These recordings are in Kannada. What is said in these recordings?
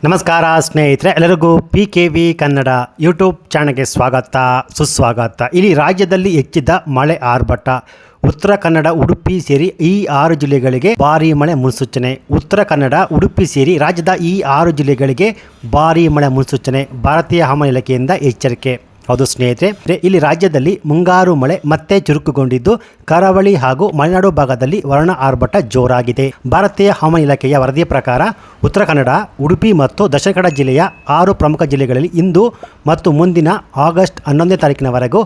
ನಮಸ್ಕಾರ ಸ್ನೇಹಿತರೆ, ಎಲ್ಲರಿಗೂ PKV ಕನ್ನಡ ಯೂಟ್ಯೂಬ್ ಚಾನಲ್ಗೆ ಸ್ವಾಗತ ಸುಸ್ವಾಗತ. ಇಲ್ಲಿ ರಾಜ್ಯದಲ್ಲಿ ಹೆಚ್ಚಿದ ಮಳೆ ಆರ್ಭಟ. ಉತ್ತರ ಕನ್ನಡ, ಉಡುಪಿ ಸೇರಿ ಈ 6 ಜಿಲ್ಲೆಗಳಿಗೆ ಭಾರೀ ಮಳೆ ಮುನ್ಸೂಚನೆ. ಉತ್ತರ ಕನ್ನಡ, ಉಡುಪಿ ಸೇರಿ ರಾಜ್ಯದ ಈ 6 ಜಿಲ್ಲೆಗಳಿಗೆ ಭಾರೀ ಮಳೆ ಮುನ್ಸೂಚನೆ. ಭಾರತೀಯ ಹವಾಮಾನ ಇಲಾಖೆಯಿಂದ ಎಚ್ಚರಿಕೆ. ಹೌದು ಸ್ನೇಹಿತರೆ, ಇಲ್ಲಿ ರಾಜ್ಯದಲ್ಲಿ ಮುಂಗಾರು ಮಳೆ ಮತ್ತೆ ಚುರುಕುಗೊಂಡಿದ್ದು ಕರಾವಳಿ ಹಾಗೂ ಮಲೆನಾಡು ಭಾಗದಲ್ಲಿ ವರ್ಣ ಆರ್ಭಟ ಜೋರಾಗಿದೆ. ಭಾರತೀಯ ಹವಾಮಾನ ಇಲಾಖೆಯ ವರದಿಯ ಪ್ರಕಾರ ಉತ್ತರ ಕನ್ನಡ, ಉಡುಪಿ ಮತ್ತು ದಕ್ಷಿಣ ಕನ್ನಡ ಜಿಲ್ಲೆಯ 6 ಪ್ರಮುಖ ಜಿಲ್ಲೆಗಳಲ್ಲಿ ಇಂದು ಮತ್ತು ಮುಂದಿನ ಆಗಸ್ಟ್ 11ನೇ ತಾರೀಕಿನವರೆಗೂ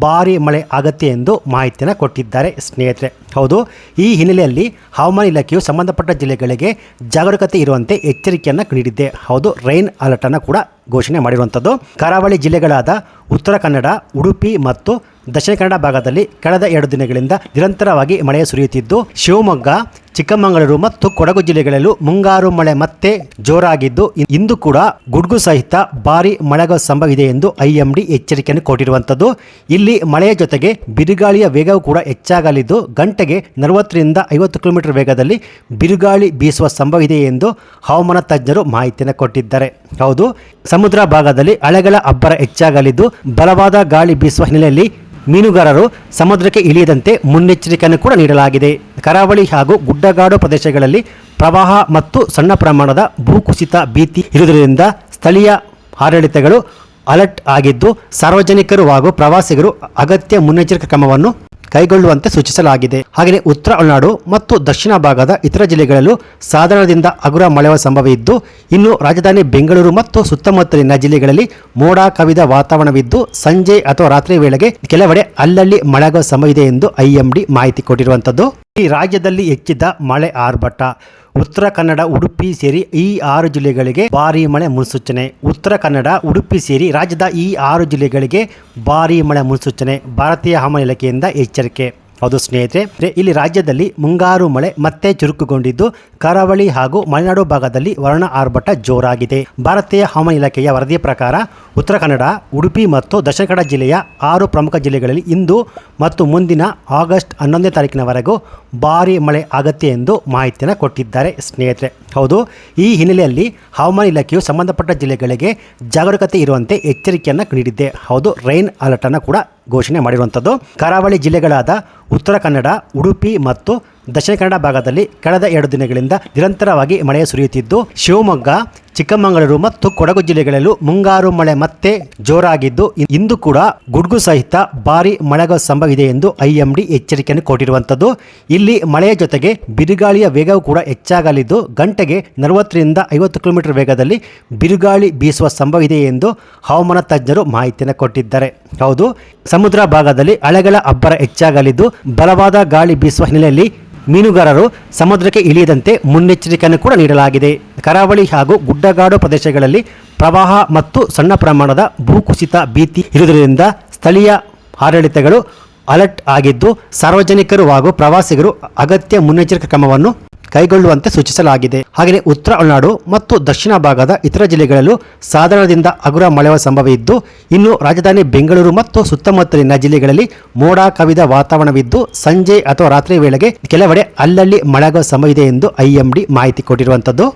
ಭಾರೀ ಮಳೆ ಅಗತ್ಯ ಎಂದು ಮಾಹಿತಿಯನ್ನು ಕೊಟ್ಟಿದ್ದಾರೆ ಸ್ನೇಹಿತರೆ. ಹೌದು, ಈ ಹಿನ್ನೆಲೆಯಲ್ಲಿ ಹವಾಮಾನ ಇಲಾಖೆಯು ಸಂಬಂಧಪಟ್ಟ ಜಿಲ್ಲೆಗಳಿಗೆ ಜಾಗರೂಕತೆ ಇರುವಂತೆ ಎಚ್ಚರಿಕೆಯನ್ನು ನೀಡಿದೆ. ಹೌದು, ರೈನ್ ಅಲರ್ಟ್ ಅನ್ನು ಕೂಡ ಘೋಷಣೆ ಮಾಡಿರುವಂಥದ್ದು. ಕರಾವಳಿ ಜಿಲ್ಲೆಗಳಾದ ಉತ್ತರ ಕನ್ನಡ, ಉಡುಪಿ ಮತ್ತು ದಕ್ಷಿಣ ಕನ್ನಡ ಭಾಗದಲ್ಲಿ ಕಳೆದ 2 ದಿನಗಳಿಂದ ನಿರಂತರವಾಗಿ ಮಳೆ ಸುರಿಯುತ್ತಿದ್ದು, ಶಿವಮೊಗ್ಗ, ಚಿಕ್ಕಮಗಳೂರು ಮತ್ತು ಕೊಡಗು ಜಿಲ್ಲೆಗಳಲ್ಲೂ ಮುಂಗಾರು ಮಳೆ ಮತ್ತೆ ಜೋರಾಗಿದ್ದು, ಇಂದು ಕೂಡ ಗುಡುಗು ಸಹಿತ ಭಾರೀ ಮಳೆಗೆ ಸಂಭವವಿದೆ ಎಂದು IMD ಎಚ್ಚರಿಕೆಯನ್ನು ಕೊಟ್ಟಿರುವಂಥದ್ದು. ಇಲ್ಲಿ ಮಳೆಯ ಜೊತೆಗೆ ಬಿರುಗಾಳಿಯ ವೇಗವೂ ಕೂಡ ಹೆಚ್ಚಾಗಲಿದ್ದು, ಗಂಟೆಗೆ 40ರಿಂದ 50 ಕಿಲೋಮೀಟರ್ ವೇಗದಲ್ಲಿ ಬಿರುಗಾಳಿ ಬೀಸುವ ಸಂಭವವಿದೆ ಎಂದು ಹವಾಮಾನ ತಜ್ಞರು ಮಾಹಿತಿಯನ್ನು ಕೊಟ್ಟಿದ್ದಾರೆ. ಹೌದು, ಸಮುದ್ರ ಭಾಗದಲ್ಲಿ ಅಲೆಗಳ ಅಬ್ಬರ ಹೆಚ್ಚಾಗಲಿದ್ದು, ಬಲವಾದ ಗಾಳಿ ಬೀಸುವ ಹಿನ್ನೆಲೆಯಲ್ಲಿ ಮೀನುಗಾರರು ಸಮುದ್ರಕ್ಕೆ ಇಳಿಯದಂತೆ ಮುನ್ನೆಚ್ಚರಿಕೆಯನ್ನು ಕೂಡ ನೀಡಲಾಗಿದೆ. ಕರಾವಳಿ ಹಾಗೂ ಗುಡ್ಡಗಾಡು ಪ್ರದೇಶಗಳಲ್ಲಿ ಪ್ರವಾಹ ಮತ್ತು ಸಣ್ಣ ಪ್ರಮಾಣದ ಭೂಕುಸಿತ ಭೀತಿ ಇರುವುದರಿಂದ ಸ್ಥಳೀಯ ಆಡಳಿತಗಳು ಅಲರ್ಟ್ ಆಗಿದ್ದು, ಸಾರ್ವಜನಿಕರು ಹಾಗೂ ಪ್ರವಾಸಿಗರು ಅಗತ್ಯ ಮುನ್ನೆಚ್ಚರಿಕೆ ಕ್ರಮವನ್ನು ಕೈಗೊಳ್ಳುವಂತೆ ಸೂಚಿಸಲಾಗಿದೆ. ಹಾಗೆಯೇ ಉತ್ತರ ಒಳನಾಡು ಮತ್ತು ದಕ್ಷಿಣ ಭಾಗದ ಇತರ ಜಿಲ್ಲೆಗಳಲ್ಲೂ ಸಾಧಾರಣದಿಂದ ಹಗುರ ಮಳೆಯ ಸಂಭವ ಇದ್ದು, ಇನ್ನು ರಾಜಧಾನಿ ಬೆಂಗಳೂರು ಮತ್ತು ಸುತ್ತಮುತ್ತಲಿನ ಜಿಲ್ಲೆಗಳಲ್ಲಿ ಮೋಡ ಕವಿದ ವಾತಾವರಣವಿದ್ದು, ಸಂಜೆ ಅಥವಾ ರಾತ್ರಿ ವೇಳೆಗೆ ಕೆಲವೆಡೆ ಅಲ್ಲಲ್ಲಿ ಮಳೆಯಾಗುವ ಸಂಭವ ಇದೆ ಎಂದು IMD ಮಾಹಿತಿ ಕೊಟ್ಟಿರುವಂಥದ್ದು. ಈ ರಾಜ್ಯದಲ್ಲಿ ಹೆಚ್ಚಿದ ಮಳೆ ಆರ್ಭಟ. ಉತ್ತರ ಕನ್ನಡ, ಉಡುಪಿ ಸೇರಿ ಈ 6 ಜಿಲ್ಲೆಗಳಿಗೆ ಭಾರೀ ಮಳೆ ಮುನ್ಸೂಚನೆ. ಉತ್ತರ ಕನ್ನಡ, ಉಡುಪಿ ಸೇರಿ ರಾಜ್ಯದ ಈ 6 ಜಿಲ್ಲೆಗಳಿಗೆ ಭಾರೀ ಮಳೆ ಮುನ್ಸೂಚನೆ. ಭಾರತೀಯ ಹವಾಮಾನ ಇಲಾಖೆಯಿಂದ ಎಚ್ಚರಿಕೆ. ಹೌದು ಸ್ನೇಹಿತರೆ, ಇಲ್ಲಿ ರಾಜ್ಯದಲ್ಲಿ ಮುಂಗಾರು ಮಳೆ ಮತ್ತೆ ಚುರುಕುಗೊಂಡಿದ್ದು ಕರಾವಳಿ ಹಾಗೂ ಮಲೆನಾಡು ಭಾಗದಲ್ಲಿ ವರ್ಣ ಆರ್ಭಟ ಜೋರಾಗಿದೆ. ಭಾರತೀಯ ಹವಾಮಾನ ಇಲಾಖೆಯ ವರದಿಯ ಪ್ರಕಾರ ಉತ್ತರ ಕನ್ನಡ, ಉಡುಪಿ ಮತ್ತು ದಕ್ಷಿಣ ಕನ್ನಡ ಜಿಲ್ಲೆಯ 6 ಪ್ರಮುಖ ಜಿಲ್ಲೆಗಳಲ್ಲಿ ಇಂದು ಮತ್ತು ಮುಂದಿನ ಆಗಸ್ಟ್ 11ನೇ ತಾರೀಕಿನವರೆಗೂ ಭಾರೀ ಮಳೆ ಅಗತ್ಯ ಎಂದು ಮಾಹಿತಿಯನ್ನು ಕೊಟ್ಟಿದ್ದಾರೆ ಸ್ನೇಹಿತರೆ. ಹೌದು, ಈ ಹಿನ್ನೆಲೆಯಲ್ಲಿ ಹವಾಮಾನ ಇಲಾಖೆಯು ಸಂಬಂಧಪಟ್ಟ ಜಿಲ್ಲೆಗಳಿಗೆ ಜಾಗರೂಕತೆ ಇರುವಂತೆ ಎಚ್ಚರಿಕೆಯನ್ನು ನೀಡಿದೆ. ಹೌದು, ರೈನ್ ಅಲರ್ಟ್ ಅನ್ನು ಕೂಡ ಘೋಷಣೆ ಮಾಡಿರುವಂಥದ್ದು. ಕರಾವಳಿ ಜಿಲ್ಲೆಗಳಾದ ಉತ್ತರ ಕನ್ನಡ, ಉಡುಪಿ ಮತ್ತು ದಕ್ಷಿಣ ಕನ್ನಡ ಭಾಗದಲ್ಲಿ ಕಳೆದ 2 ದಿನಗಳಿಂದ ನಿರಂತರವಾಗಿ ಮಳೆ ಸುರಿಯುತ್ತಿದ್ದು, ಶಿವಮೊಗ್ಗ, ಚಿಕ್ಕಮಗಳೂರು ಮತ್ತು ಕೊಡಗು ಜಿಲ್ಲೆಗಳಲ್ಲೂ ಮುಂಗಾರು ಮಳೆ ಮತ್ತೆ ಜೋರಾಗಿದ್ದು, ಇಂದು ಕೂಡ ಗುಡುಗು ಸಹಿತ ಭಾರೀ ಮಳೆಗೆ ಸಂಭವವಿದೆ ಎಂದು IMD ಎಚ್ಚರಿಕೆಯನ್ನು ಕೊಟ್ಟಿರುವಂಥದ್ದು. ಇಲ್ಲಿ ಮಳೆಯ ಜೊತೆಗೆ ಬಿರುಗಾಳಿಯ ವೇಗವೂ ಕೂಡ ಹೆಚ್ಚಾಗಲಿದ್ದು, ಗಂಟೆಗೆ 40ರಿಂದ 50 ಕಿಲೋಮೀಟರ್ ವೇಗದಲ್ಲಿ ಬಿರುಗಾಳಿ ಬೀಸುವ ಸಂಭವವಿದೆ ಎಂದು ಹವಾಮಾನ ತಜ್ಞರು ಮಾಹಿತಿಯನ್ನು ಕೊಟ್ಟಿದ್ದಾರೆ. ಹೌದು, ಸಮುದ್ರ ಭಾಗದಲ್ಲಿ ಅಲೆಗಳ ಅಬ್ಬರ ಹೆಚ್ಚಾಗಲಿದ್ದು, ಬಲವಾದ ಗಾಳಿ ಬೀಸುವ ಹಿನ್ನೆಲೆಯಲ್ಲಿ ಮೀನುಗಾರರು ಸಮುದ್ರಕ್ಕೆ ಇಳಿಯದಂತೆ ಮುನ್ನೆಚ್ಚರಿಕೆಯನ್ನು ಕೂಡ ನೀಡಲಾಗಿದೆ. ಕರಾವಳಿ ಹಾಗೂ ಗುಡ್ಡಗಾಡು ಪ್ರದೇಶಗಳಲ್ಲಿ ಪ್ರವಾಹ ಮತ್ತು ಸಣ್ಣ ಪ್ರಮಾಣದ ಭೂಕುಸಿತ ಭೀತಿ ಇರುವುದರಿಂದ ಸ್ಥಳೀಯ ಆಡಳಿತಗಳು ಅಲರ್ಟ್ ಆಗಿದ್ದು, ಸಾರ್ವಜನಿಕರು ಹಾಗೂ ಪ್ರವಾಸಿಗರು ಅಗತ್ಯ ಮುನ್ನೆಚ್ಚರಿಕೆ ಕ್ರಮವನ್ನು ಕೈಗೊಳ್ಳುವಂತೆ ಸೂಚಿಸಲಾಗಿದೆ. ಹಾಗೆಯೇ ಉತ್ತರ ಒಳನಾಡು ಮತ್ತು ದಕ್ಷಿಣ ಭಾಗದ ಇತರ ಜಿಲ್ಲೆಗಳಲ್ಲೂ ಸಾಧಾರಣದಿಂದ ಹಗುರ ಮಳೆಯ ಸಂಭವ ಇದ್ದು, ಇನ್ನು ರಾಜಧಾನಿ ಬೆಂಗಳೂರು ಮತ್ತು ಸುತ್ತಮುತ್ತಲಿನ ಜಿಲ್ಲೆಗಳಲ್ಲಿ ಮೋಡ ಕವಿದ ವಾತಾವರಣವಿದ್ದು, ಸಂಜೆ ಅಥವಾ ರಾತ್ರಿ ವೇಳೆಗೆ ಕೆಲವೆಡೆ ಅಲ್ಲಲ್ಲಿ ಮಳೆಯಾಗುವ ಸಂಭವ ಇದೆ ಎಂದು IMD ಮಾಹಿತಿ ಕೊಟ್ಟಿರುವಂಥದ್ದು.